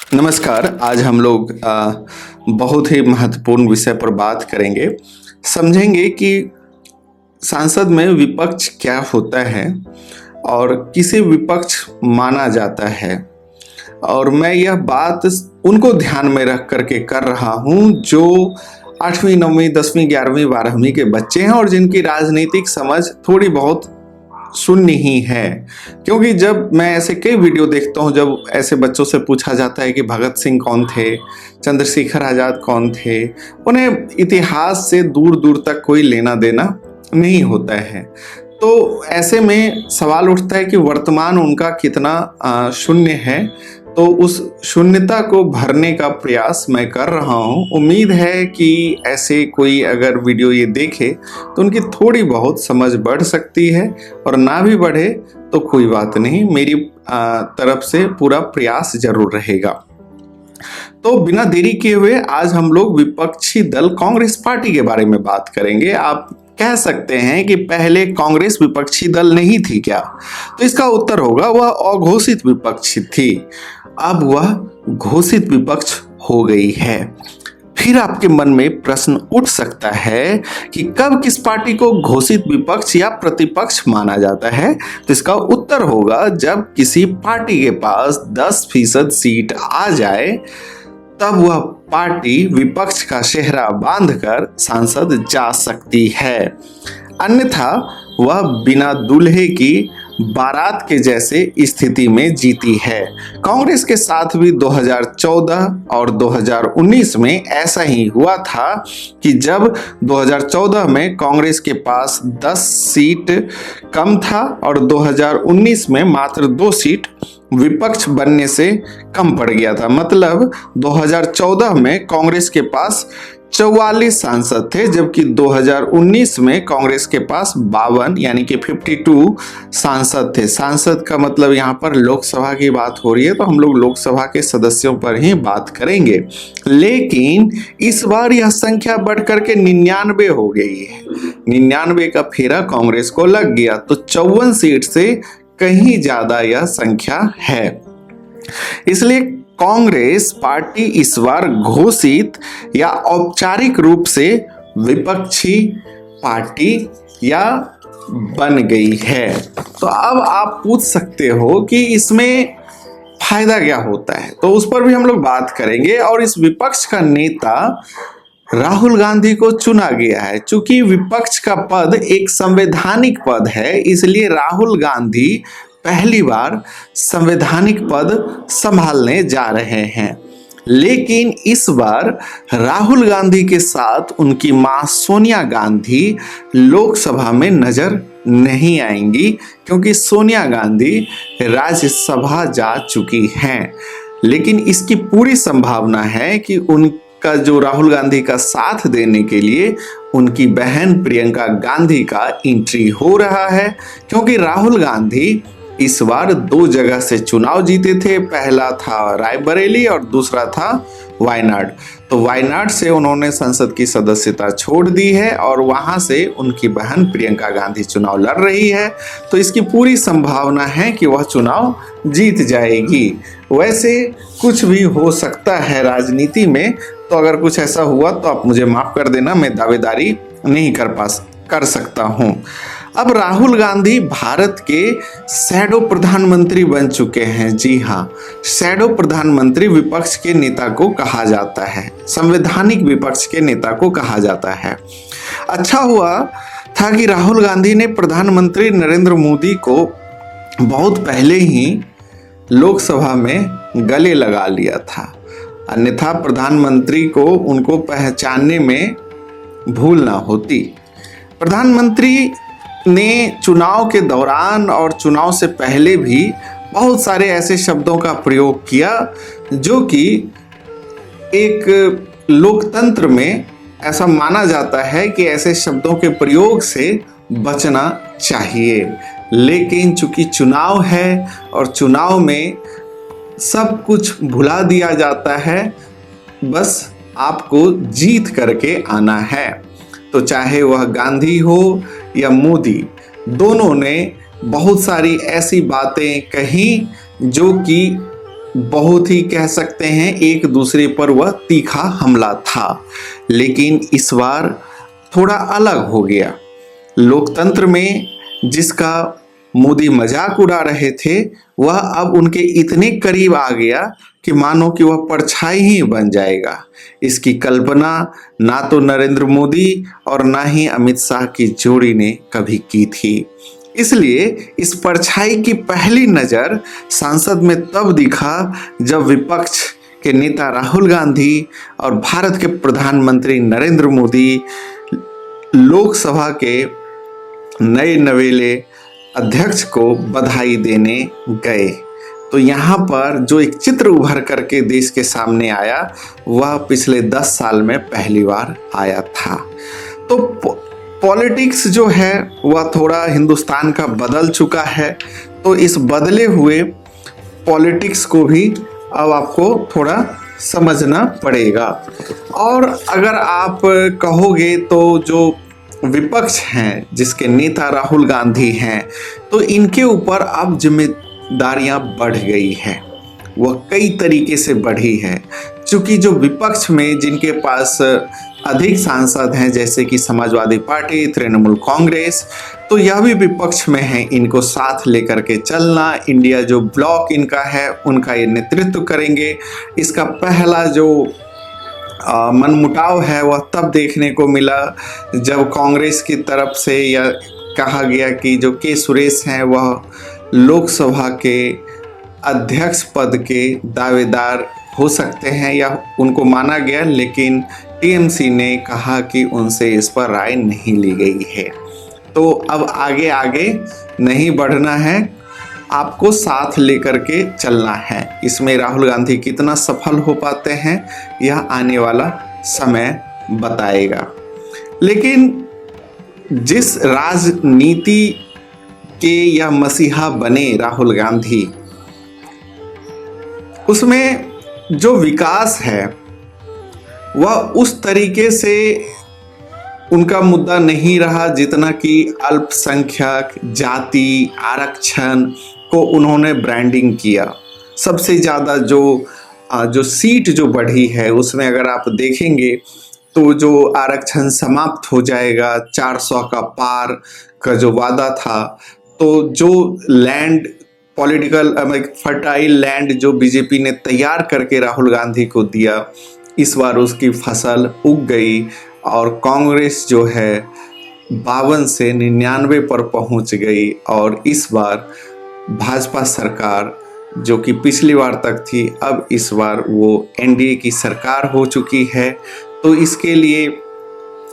नमस्कार। आज हम लोग बहुत ही महत्वपूर्ण विषय पर बात करेंगे। समझेंगे कि संसद में विपक्ष क्या होता है और किसे विपक्ष माना जाता है। और मैं यह बात उनको ध्यान में रख करके कर रहा हूँ जो 8वीं 9वीं 10वीं 11वीं 12वीं के बच्चे हैं और जिनकी राजनीतिक समझ थोड़ी बहुत शून्य ही है। क्योंकि जब मैं ऐसे कई वीडियो देखता हूँ, जब ऐसे बच्चों से पूछा जाता है कि भगत सिंह कौन थे, चंद्रशेखर आजाद कौन थे, उन्हें इतिहास से दूर दूर तक कोई लेना देना नहीं होता है। तो ऐसे में सवाल उठता है कि वर्तमान उनका कितना शून्य है। तो उस शून्यता को भरने का प्रयास मैं कर रहा हूँ। उम्मीद है कि ऐसे कोई अगर वीडियो ये देखे तो उनकी थोड़ी बहुत समझ बढ़ सकती है, और ना भी बढ़े तो कोई बात नहीं, मेरी तरफ से पूरा प्रयास जरूर रहेगा। तो बिना देरी किए हुए आज हम लोग विपक्षी दल कांग्रेस पार्टी के बारे में बात करेंगे। आप कह सकते हैं कि पहले कांग्रेस विपक्षी दल नहीं थी क्या? तो इसका उत्तर होगा वह अघोषित विपक्ष थी, अब वह घोषित विपक्ष हो गई है। फिर आपके मन में प्रश्न उठ सकता है कि कब किस पार्टी को घोषित विपक्ष या प्रतिपक्ष माना जाता है? तो इसका उत्तर होगा जब किसी पार्टी के पास 10% सीट आ जाए, तब वह पार्टी विपक्ष का सेहरा बांधकर सांसद जा सकती है। अन्यथा वह बिना दूल्हे की बारात के जैसे स्थिति में जीती है। कांग्रेस के साथ भी 2014 और 2019 में ऐसा ही हुआ था कि जब 2014 में कांग्रेस के पास 10 सीट कम था और 2019 में मात्र 2 सीट विपक्ष बनने से कम पड़ गया था। मतलब 2014 में कांग्रेस के पास 44 सांसद थे, जबकि 2019 में कांग्रेस के पास 52 यानी कि 52 सांसद थे। सांसद का मतलब यहाँ पर लोकसभा की बात हो रही है, तो हम लोग लोकसभा के सदस्यों पर ही बात करेंगे। लेकिन इस बार यह संख्या बढ़कर के 99 हो गई है। 99 का फेरा कांग्रेस को लग गया, तो 54 सीट से कहीं ज्यादा यह संख्या है। इसलिए कांग्रेस पार्टी इस बार घोषित या औपचारिक रूप से विपक्षी पार्टी या बन गई है। तो अब आप पूछ सकते हो कि इसमें फायदा क्या होता है, तो उस पर भी हम लोग बात करेंगे। और इस विपक्ष का नेता राहुल गांधी को चुना गया है। चूंकि विपक्ष का पद एक संवैधानिक पद है, इसलिए राहुल गांधी पहली बार संवैधानिक पद संभालने जा रहे हैं। लेकिन इस बार राहुल गांधी के साथ उनकी मां सोनिया गांधी लोकसभा में नजर नहीं आएंगी, क्योंकि सोनिया गांधी राज्यसभा जा चुकी हैं। लेकिन इसकी पूरी संभावना है कि उनका जो राहुल गांधी का साथ देने के लिए उनकी बहन प्रियंका गांधी का एंट्री हो रहा है, क्योंकि राहुल गांधी इस बार 2 जगह से चुनाव जीते थे। पहला था रायबरेली और दूसरा था वायनाड। तो वायनाड से उन्होंने संसद की सदस्यता छोड़ दी है और वहां से उनकी बहन प्रियंका गांधी चुनाव लड़ रही है। तो इसकी पूरी संभावना है कि वह चुनाव जीत जाएगी। वैसे कुछ भी हो सकता है राजनीति में, तो अगर कुछ ऐसा हुआ तो आप मुझे माफ कर देना, मैं दावेदारी नहीं कर सकता हूं। अब राहुल गांधी भारत के शैडो प्रधानमंत्री बन चुके हैं। जी हाँ, शैडो प्रधानमंत्री विपक्ष के नेता को कहा जाता है, संवैधानिक विपक्ष के नेता को कहा जाता है। अच्छा हुआ था कि राहुल गांधी ने प्रधानमंत्री नरेंद्र मोदी को बहुत पहले ही लोकसभा में गले लगा लिया था, अन्यथा प्रधानमंत्री को उनको पहचानने में भूल ना होती। प्रधानमंत्री ने चुनाव के दौरान और चुनाव से पहले भी बहुत सारे ऐसे शब्दों का प्रयोग किया जो कि एक लोकतंत्र में ऐसा माना जाता है कि ऐसे शब्दों के प्रयोग से बचना चाहिए। लेकिन चूंकि चुनाव है और चुनाव में सब कुछ भुला दिया जाता है, बस आपको जीत करके आना है। तो चाहे वह गांधी हो या मोदी, दोनों ने बहुत सारी ऐसी बातें कही जो कि बहुत ही कह सकते हैं एक दूसरे पर वह तीखा हमला था, लेकिन इस बार थोड़ा अलग हो गया। लोकतंत्र में जिसका मोदी मजाक उड़ा रहे थे, वह अब उनके इतने करीब आ गया कि मानो कि वह परछाई ही बन जाएगा। इसकी कल्पना ना तो नरेंद्र मोदी और ना ही अमित शाह की जोड़ी ने कभी की थी। इसलिए इस परछाई की पहली नज़र संसद में तब दिखा जब विपक्ष के नेता राहुल गांधी और भारत के प्रधानमंत्री नरेंद्र मोदी लोकसभा के नए नवेले अध्यक्ष को बधाई देने गए। तो यहाँ पर जो एक चित्र उभर करके देश के सामने आया, वह पिछले 10 साल में पहली बार आया था। तो पॉलिटिक्स जो है वह थोड़ा हिंदुस्तान का बदल चुका है। तो इस बदले हुए पॉलिटिक्स को भी अब आपको थोड़ा समझना पड़ेगा। और अगर आप कहोगे तो जो विपक्ष हैं, जिसके नेता राहुल गांधी हैं, तो इनके ऊपर अब जिम्मेदारियां बढ़ गई है, वह कई तरीके से बढ़ी है। क्योंकि जो विपक्ष में जिनके पास अधिक सांसद हैं, जैसे कि समाजवादी पार्टी, तृणमूल कांग्रेस, तो यह भी विपक्ष में है। इनको साथ लेकर के चलना, इंडिया जो ब्लॉक इनका है उनका ये नेतृत्व करेंगे। इसका पहला जो मनमुटाव है वह तब देखने को मिला जब कांग्रेस की तरफ से यह कहा गया कि जो के सुरेश हैं वह लोकसभा के अध्यक्ष पद के दावेदार हो सकते हैं, या उनको माना गया, लेकिन टीएमसी ने कहा कि उनसे इस पर राय नहीं ली गई है। तो अब आगे आगे नहीं बढ़ना है, आपको साथ लेकर के चलना है। इसमें राहुल गांधी कितना सफल हो पाते हैं यह आने वाला समय बताएगा। लेकिन जिस राजनीति के यह मसीहा बने राहुल गांधी, उसमें जो विकास है वह उस तरीके से उनका मुद्दा नहीं रहा जितना कि अल्पसंख्यक, जाति, आरक्षण को उन्होंने ब्रांडिंग किया। सबसे ज़्यादा जो सीट जो बढ़ी है उसमें अगर आप देखेंगे तो जो आरक्षण समाप्त हो जाएगा, 400 का पार का जो वादा था, तो जो लैंड पॉलिटिकल फर्टाइल लैंड जो बीजेपी ने तैयार करके राहुल गांधी को दिया, इस बार उसकी फसल उग गई और कांग्रेस जो है 52 से 99 पर पहुंच गई। और इस बार भाजपा सरकार जो कि पिछली बार तक थी, अब इस बार वो एनडीए की सरकार हो चुकी है। तो इसके लिए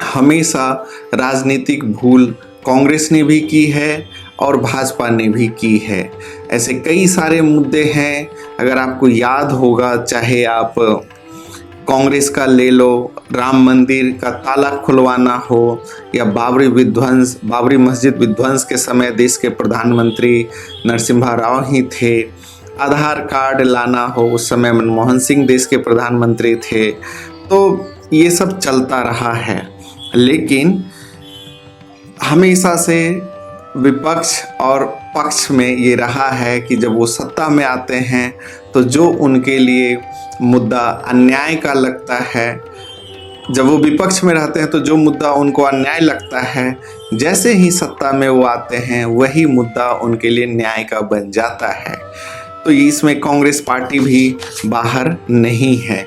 हमेशा राजनीतिक भूल कांग्रेस ने भी की है और भाजपा ने भी की है। ऐसे कई सारे मुद्दे हैं, अगर आपको याद होगा, चाहे आप कांग्रेस का ले लो, राम मंदिर का ताला खुलवाना हो, या बाबरी मस्जिद विध्वंस के समय देश के प्रधानमंत्री नरसिम्हा राव ही थे, आधार कार्ड लाना हो, उस समय मनमोहन सिंह देश के प्रधानमंत्री थे। तो ये सब चलता रहा है, लेकिन हमेशा से विपक्ष और पक्ष में ये रहा है कि जब वो सत्ता में आते हैं तो जो उनके लिए मुद्दा अन्याय का लगता है, जब वो विपक्ष में रहते हैं तो जो मुद्दा उनको अन्याय लगता है, जैसे ही सत्ता में वो आते हैं वही मुद्दा उनके लिए न्याय का बन जाता है। तो इसमें कांग्रेस पार्टी भी बाहर नहीं है।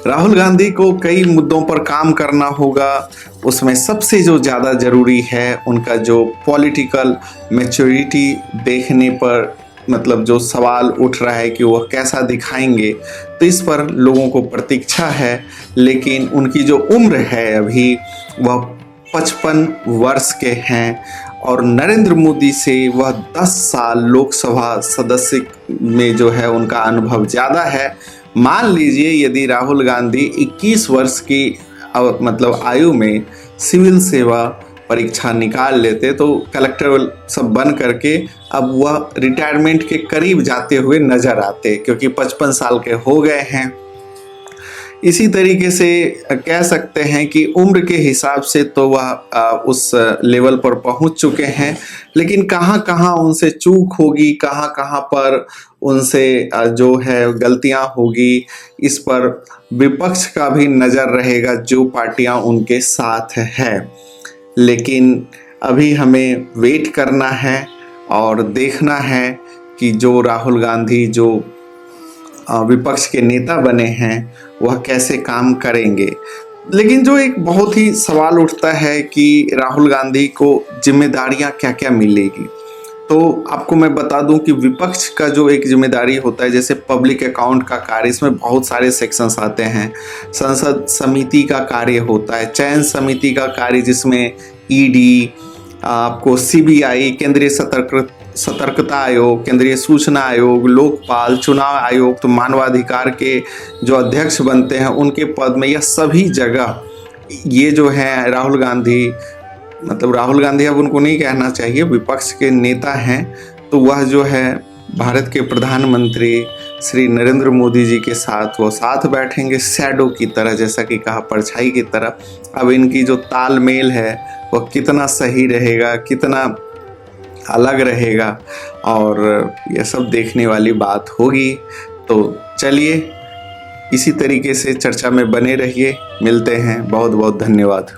राहुल गांधी को कई मुद्दों पर काम करना होगा। उसमें सबसे जो ज़्यादा ज़रूरी है उनका जो पॉलिटिकल मैच्योरिटी देखने पर, मतलब जो सवाल उठ रहा है कि वह कैसा दिखाएंगे, तो इस पर लोगों को प्रतीक्षा है। लेकिन उनकी जो उम्र है अभी वह 55 वर्ष के हैं और नरेंद्र मोदी से वह 10 साल लोकसभा सदस्य में जो है उनका अनुभव ज़्यादा है। मान लीजिए यदि राहुल गांधी 21 वर्ष की मतलब आयु में सिविल सेवा परीक्षा निकाल लेते तो कलेक्टर सब बन करके अब वह रिटायरमेंट के करीब जाते हुए नजर आते, क्योंकि 55 साल के हो गए हैं। इसी तरीके से कह सकते हैं कि उम्र के हिसाब से तो वह उस लेवल पर पहुंच चुके हैं, लेकिन कहाँ कहाँ उनसे चूक होगी, कहाँ कहाँ पर उनसे जो है गलतियां होगी, इस पर विपक्ष का भी नज़र रहेगा, जो पार्टियां उनके साथ है। लेकिन अभी हमें वेट करना है और देखना है कि जो राहुल गांधी जो विपक्ष के नेता बने हैं वह कैसे काम करेंगे। लेकिन जो एक बहुत ही सवाल उठता है कि राहुल गांधी को जिम्मेदारियां क्या क्या मिलेगी, तो आपको मैं बता दूं कि विपक्ष का जो एक जिम्मेदारी होता है, जैसे पब्लिक अकाउंट का कार्य, इसमें बहुत सारे सेक्शंस आते हैं। संसद समिति का कार्य होता है, चयन समिति का कार्य जिसमें ईडी, आपको सीबीआई, केंद्रीय सतर्कता आयोग, केंद्रीय सूचना आयोग, लोकपाल, चुनाव आयोग, तो मानवाधिकार के जो अध्यक्ष बनते हैं उनके पद में, यह सभी जगह ये जो है राहुल गांधी, मतलब राहुल गांधी अब उनको नहीं कहना चाहिए, विपक्ष के नेता हैं, तो वह जो है भारत के प्रधानमंत्री श्री नरेंद्र मोदी जी के साथ वो साथ बैठेंगे शैडो की तरह, जैसा कि कहा, परछाई की तरह। अब इनकी जो तालमेल है वह कितना सही रहेगा, कितना अलग रहेगा, और यह सब देखने वाली बात होगी। तो चलिए इसी तरीके से चर्चा में बने रहिए, मिलते हैं, बहुत बहुत धन्यवाद।